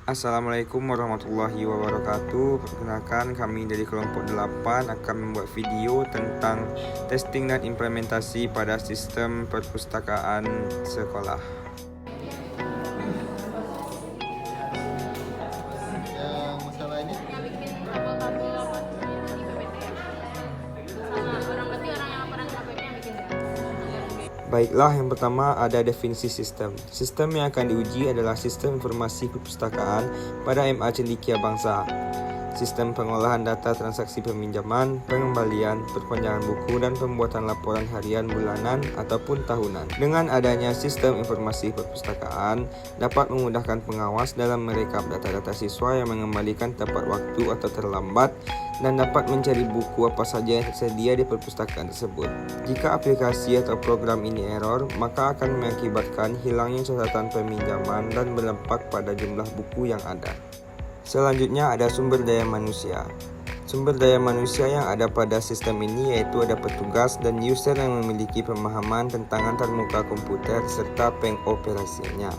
Assalamualaikum warahmatullahi wabarakatuh. Perkenalkan, kami dari kelompok 8 akan membuat video tentang testing dan implementasi pada sistem perpustakaan sekolah. Yang masalah ini bikin tabel-tabel apa di PPT sama orang berarti orang yang pernah kena PP yang bikin Baiklah, yang pertama ada definisi sistem. Sistem yang akan diuji adalah sistem informasi perpustakaan pada MA Cendekia Bangsa. Sistem pengolahan data transaksi peminjaman, pengembalian, perpanjangan buku, dan pembuatan laporan harian, bulanan, ataupun tahunan. Dengan adanya sistem informasi perpustakaan, dapat memudahkan pengawas dalam merekap data-data siswa yang mengembalikan tepat waktu atau terlambat, dan dapat mencari buku apa saja yang tersedia di perpustakaan tersebut. Jika aplikasi atau program ini error, maka akan mengakibatkan hilangnya catatan peminjaman dan berdampak pada jumlah buku yang ada. Selanjutnya ada sumber daya manusia. Sumber daya manusia yang ada pada sistem ini yaitu ada petugas dan user yang memiliki pemahaman tentang antarmuka komputer serta pengoperasiannya.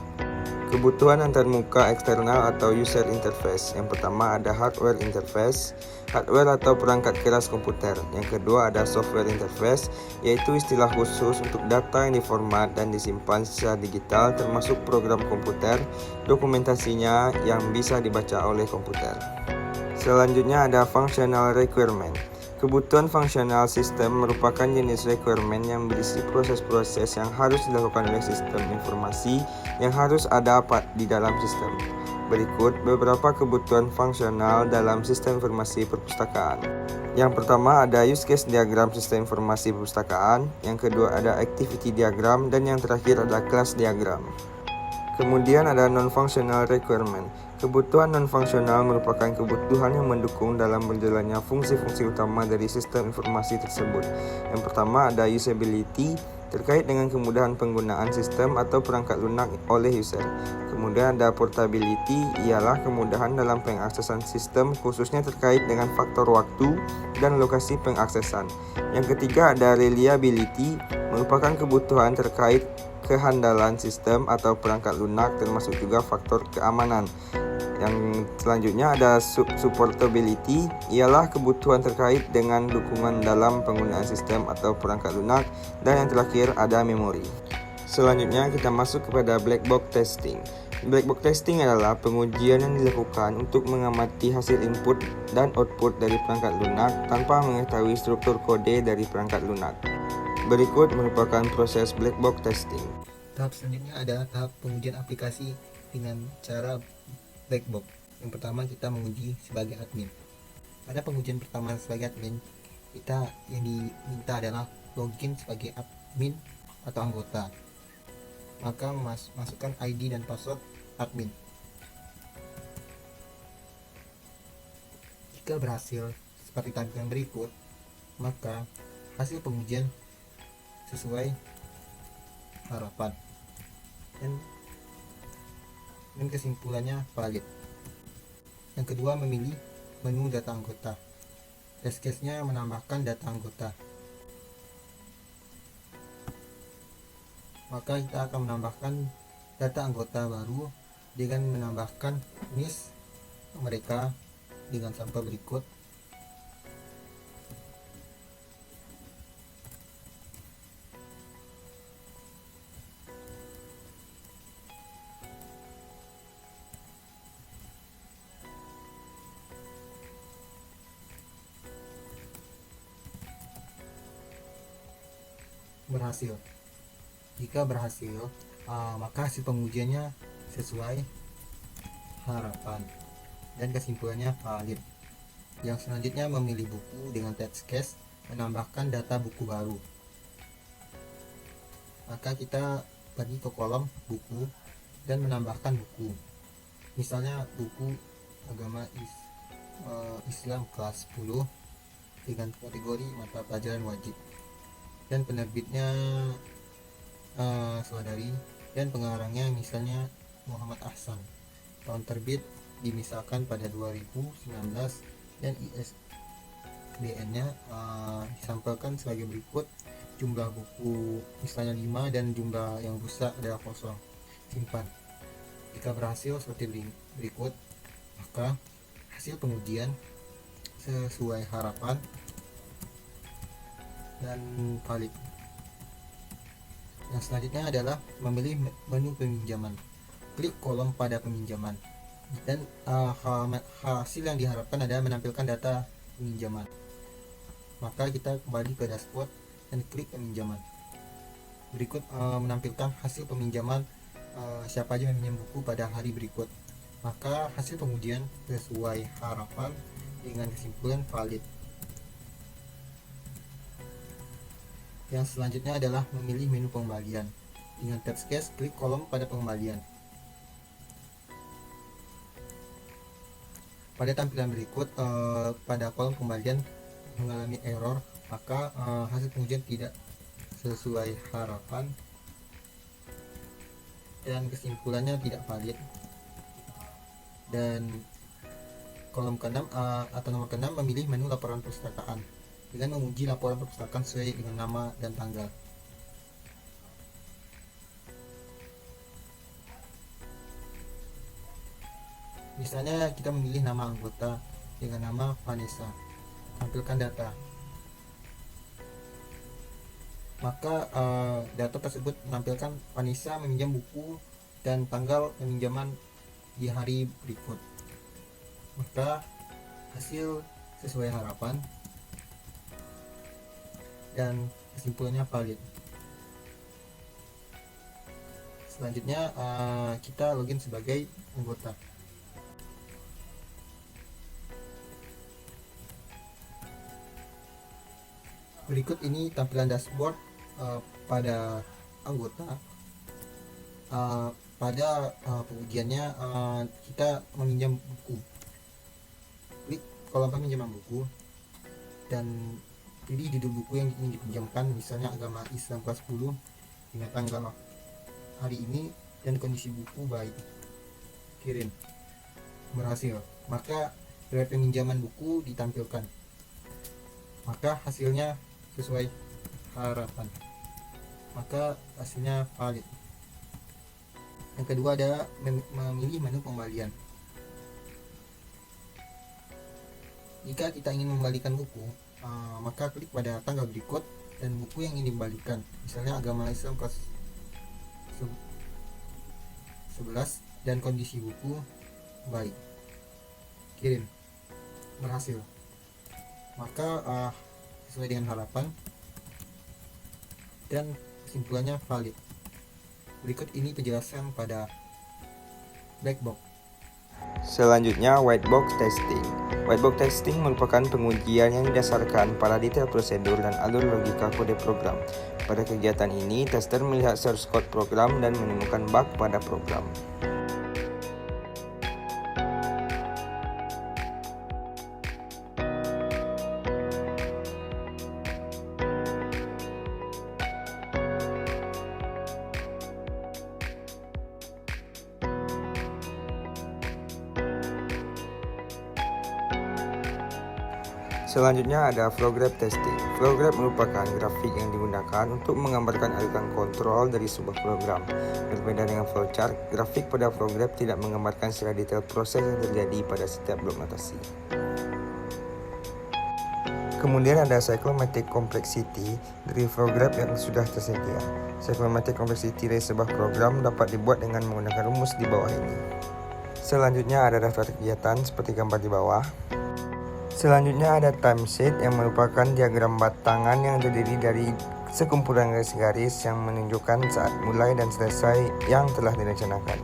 Kebutuhan antarmuka eksternal atau user interface. Yang pertama ada hardware interface, hardware atau perangkat keras komputer. Yang kedua ada software interface, yaitu istilah khusus untuk data yang diformat dan disimpan secara digital termasuk program komputer, dokumentasinya yang bisa dibaca oleh komputer. Selanjutnya ada functional requirement. Kebutuhan fungsional sistem merupakan jenis requirement yang berisi proses-proses yang harus dilakukan oleh sistem informasi yang harus ada di dalam sistem. Berikut beberapa kebutuhan fungsional dalam sistem informasi perpustakaan. Yang pertama ada use case diagram sistem informasi perpustakaan, yang kedua ada activity diagram, dan yang terakhir ada class diagram. Kemudian ada non-functional requirement. Kebutuhan non-fungsional merupakan kebutuhan yang mendukung dalam berjalannya fungsi-fungsi utama dari sistem informasi tersebut. Yang pertama ada usability, terkait dengan kemudahan penggunaan sistem atau perangkat lunak oleh user. Kemudian ada portability, ialah kemudahan dalam pengaksesan sistem khususnya terkait dengan faktor waktu dan lokasi pengaksesan. Yang ketiga ada reliability, merupakan kebutuhan terkait kehandalan sistem atau perangkat lunak termasuk juga faktor keamanan. Yang selanjutnya ada supportability, ialah kebutuhan terkait dengan dukungan dalam penggunaan sistem atau perangkat lunak, dan yang terakhir ada memori. Selanjutnya kita masuk kepada black box testing. Black box testing adalah pengujian yang dilakukan untuk mengamati hasil input dan output dari perangkat lunak tanpa mengetahui struktur kode dari perangkat lunak. Berikut merupakan proses black box testing. tahap selanjutnya ada tahap pengujian aplikasi dengan cara black box. Yang pertama kita menguji sebagai admin. Pada pengujian pertama sebagai admin, kita yang diminta adalah login sebagai admin atau anggota. Maka masukkan ID dan password admin. Jika berhasil seperti tampilan berikut, maka hasil pengujian sesuai harapan dan kesimpulannya valid. Yang kedua, memilih menu data anggota. Test case-nya menambahkan data anggota. Maka kita akan menambahkan data anggota baru dengan menambahkan NIS mereka dengan sampel berikut. Berhasil. Jika berhasil, maka hasil pengujiannya sesuai harapan dan kesimpulannya valid. Yang selanjutnya memilih buku dengan test case, menambahkan data buku baru. Maka kita pergi ke kolom buku dan menambahkan buku. Misalnya buku agama Islam kelas 10 dengan kategori mata pelajaran wajib. Dan penerbitnya saudari, dan pengarangnya misalnya Muhammad Ahsan. Tahun terbit dimisalkan pada 2019 dan ISBN-nya disampaikan sebagai berikut. Jumlah buku misalnya 5 dan jumlah yang rusak adalah kosong. Simpan. Jika berhasil seperti berikut, maka hasil pengujian sesuai harapan dan valid. Yang selanjutnya adalah memilih menu peminjaman. Klik kolom pada peminjaman dan hasil yang diharapkan adalah menampilkan data peminjaman. Maka kita kembali ke dashboard dan klik peminjaman. Berikut menampilkan hasil peminjaman siapa aja yang meminjam buku pada hari berikut. Maka hasil pengujian sesuai harapan dengan kesimpulan valid. Yang selanjutnya adalah memilih menu pengembalian. Dengan test case, klik kolom pada pengembalian. Pada tampilan berikut, pada kolom pengembalian mengalami error, maka hasil pengujian tidak sesuai harapan dan kesimpulannya tidak valid. Dan kolom ke-6 atau nomor ke-6 memilih menu laporan perpustakaan dengan menguji laporan perpustakaan sesuai dengan nama dan tanggal. Misalnya kita memilih nama anggota dengan nama Vanessa, tampilkan data. Maka data tersebut menampilkan Vanessa meminjam buku dan tanggal peminjaman di hari berikut. Maka hasil sesuai harapan dan kesimpulannya valid. Selanjutnya kita login sebagai anggota. Berikut ini tampilan dashboard pada anggota. Pada pengujiannya kita meminjam buku. Klik kolom peminjaman buku dan pilih judul buku yang ingin dipinjamkan, misalnya agama Islam kelas 10 dengan tanggal hari ini dan kondisi buku baik. Kirim. Berhasil. Maka riwayat peminjaman buku ditampilkan. Maka hasilnya sesuai harapan. Maka hasilnya valid. Yang kedua adalah memilih menu pengembalian. Jika kita ingin mengembalikan buku, maka klik pada tanggal berikut dan buku yang ingin dikembalikan, misalnya agama Islam kelas 11 dan kondisi buku baik. Kirim. Berhasil. Maka sesuai dengan harapan dan kesimpulannya valid. Berikut ini penjelasan pada black box. Selanjutnya, white box testing. White box testing merupakan pengujian yang didasarkan pada detail prosedur dan alur logika kode program. Pada kegiatan ini, tester melihat source code program dan menemukan bug pada program. Selanjutnya ada flow graph testing. Flow graph merupakan grafik yang digunakan untuk menggambarkan aliran kontrol dari sebuah program. Berbeda dengan flowchart, grafik pada flow graph tidak menggambarkan secara detail proses yang terjadi pada setiap blok notasi. Kemudian ada cyclomatic complexity dari flow graph yang sudah tersedia. Cyclomatic complexity dari sebuah program dapat dibuat dengan menggunakan rumus di bawah ini. Selanjutnya ada daftar kegiatan seperti gambar di bawah. Selanjutnya ada timesheet yang merupakan diagram batangan yang terdiri dari sekumpulan garis-garis yang menunjukkan saat mulai dan selesai yang telah direncanakan.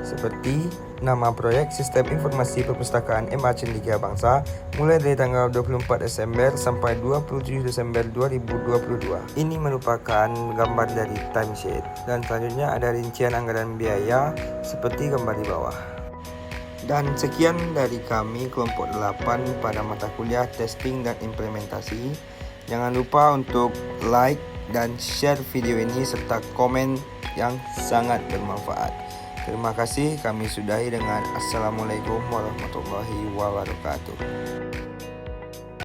Seperti nama proyek Sistem Informasi Perpustakaan MA Cendekia Bangsa mulai dari tanggal 24 Desember sampai 27 Desember 2022. Ini merupakan gambar dari timesheet. Dan selanjutnya ada rincian anggaran biaya seperti gambar di bawah. Dan sekian dari kami kelompok 8 pada mata kuliah testing dan implementasi. Jangan lupa untuk like dan share video ini serta komen yang sangat bermanfaat. Terima kasih, kami sudahi dengan Assalamualaikum warahmatullahi wabarakatuh.